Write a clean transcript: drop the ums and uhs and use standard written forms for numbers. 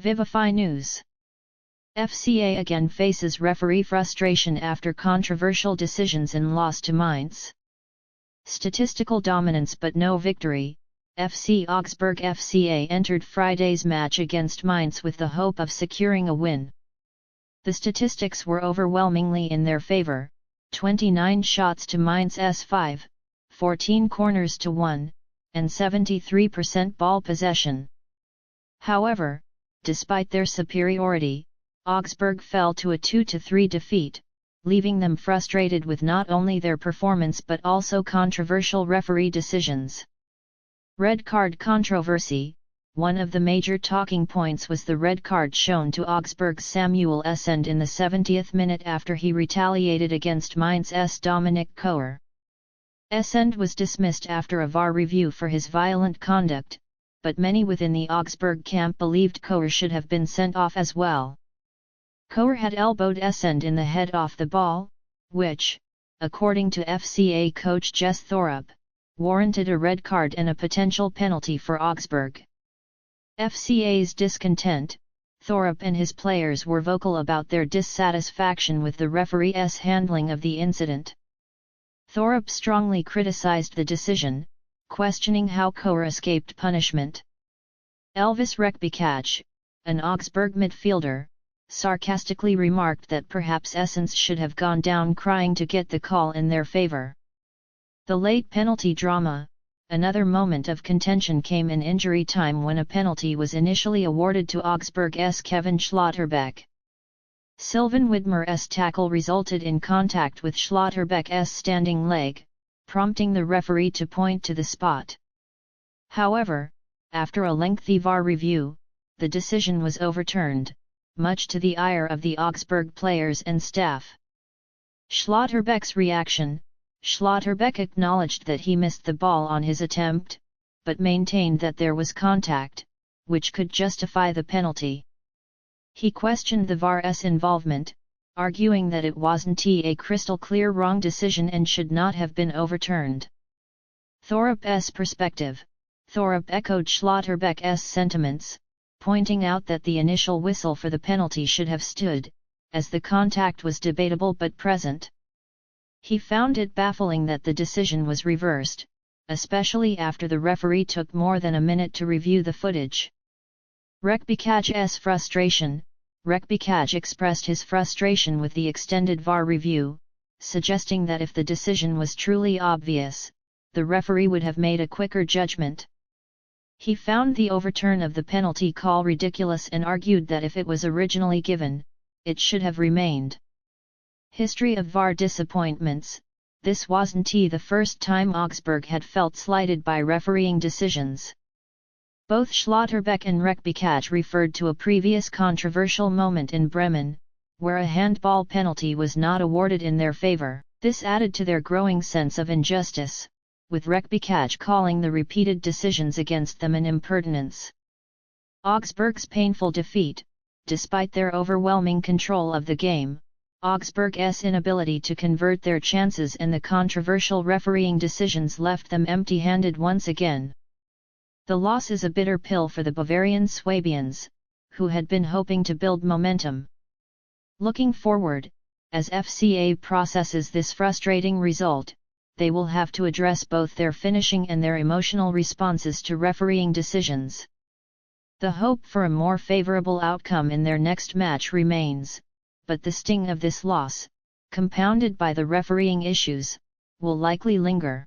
Vivify News. FCA again faces referee frustration after controversial decisions in loss to Mainz. Statistical dominance but no victory. FC Augsburg FCA entered Friday's match against Mainz with the hope of securing a win. The statistics were overwhelmingly in their favor: 29 shots to Mainz's 5, 14 corners to 1, and 73% ball possession. However, despite their superiority, Augsburg fell to a 2-3 defeat, leaving them frustrated with not only their performance but also controversial referee decisions. Red card controversy. One of the major talking points was the red card shown to Augsburg's Samuel Essend in the 70th minute after he retaliated against Mainz's Dominic Kohr. Essend was dismissed after a VAR review for his violent conduct, but many within the Augsburg camp believed Kohr should have been sent off as well. Kohr had elbowed Essend in the head off the ball, which, according to FCA coach Jess Thorup, warranted a red card and a potential penalty for Augsburg. FCA's discontent. Thorup and his players were vocal about their dissatisfaction with the referee's handling of the incident. Thorup strongly criticized the decision, questioning how Kohr escaped punishment. Elvis Rekbikaj, an Augsburg midfielder, sarcastically remarked that perhaps Essence should have gone down crying to get the call in their favor. The late penalty drama. Another moment of contention came in injury time when a penalty was initially awarded to Augsburg's Kevin Schlotterbeck. Sylvain Widmer's tackle resulted in contact with Schlotterbeck's standing leg, prompting the referee to point to the spot. However, after a lengthy VAR review, the decision was overturned, much to the ire of the Augsburg players and staff. Schlotterbeck's reaction. Schlotterbeck acknowledged that he missed the ball on his attempt, but maintained that there was contact, which could justify the penalty. He questioned the VAR's involvement, arguing that it wasn't a crystal clear wrong decision and should not have been overturned. Thorup's perspective. Thorup echoed Schlotterbeck's sentiments, pointing out that the initial whistle for the penalty should have stood, as the contact was debatable but present. He found it baffling that the decision was reversed, especially after the referee took more than a minute to review the footage. Rekbikaj's frustration. Rekbikaj expressed his frustration with the extended VAR review, suggesting that if the decision was truly obvious, the referee would have made a quicker judgment. He found the overturn of the penalty call ridiculous and argued that if it was originally given, it should have remained. History of VAR disappointments. This wasn't the first time Augsburg had felt slighted by refereeing decisions. Both Schlotterbeck and Rekbikaj referred to a previous controversial moment in Bremen, where a handball penalty was not awarded in their favor. This added to their growing sense of injustice, with Rekbikaj calling the repeated decisions against them an impertinence. Augsburg's painful defeat. Despite their overwhelming control of the game, Augsburg's inability to convert their chances and the controversial refereeing decisions left them empty-handed once again. The loss is a bitter pill for the Bavarian Swabians, who had been hoping to build momentum. Looking forward, as FCA processes this frustrating result, they will have to address both their finishing and their emotional responses to refereeing decisions. The hope for a more favorable outcome in their next match remains, but the sting of this loss, compounded by the refereeing issues, will likely linger.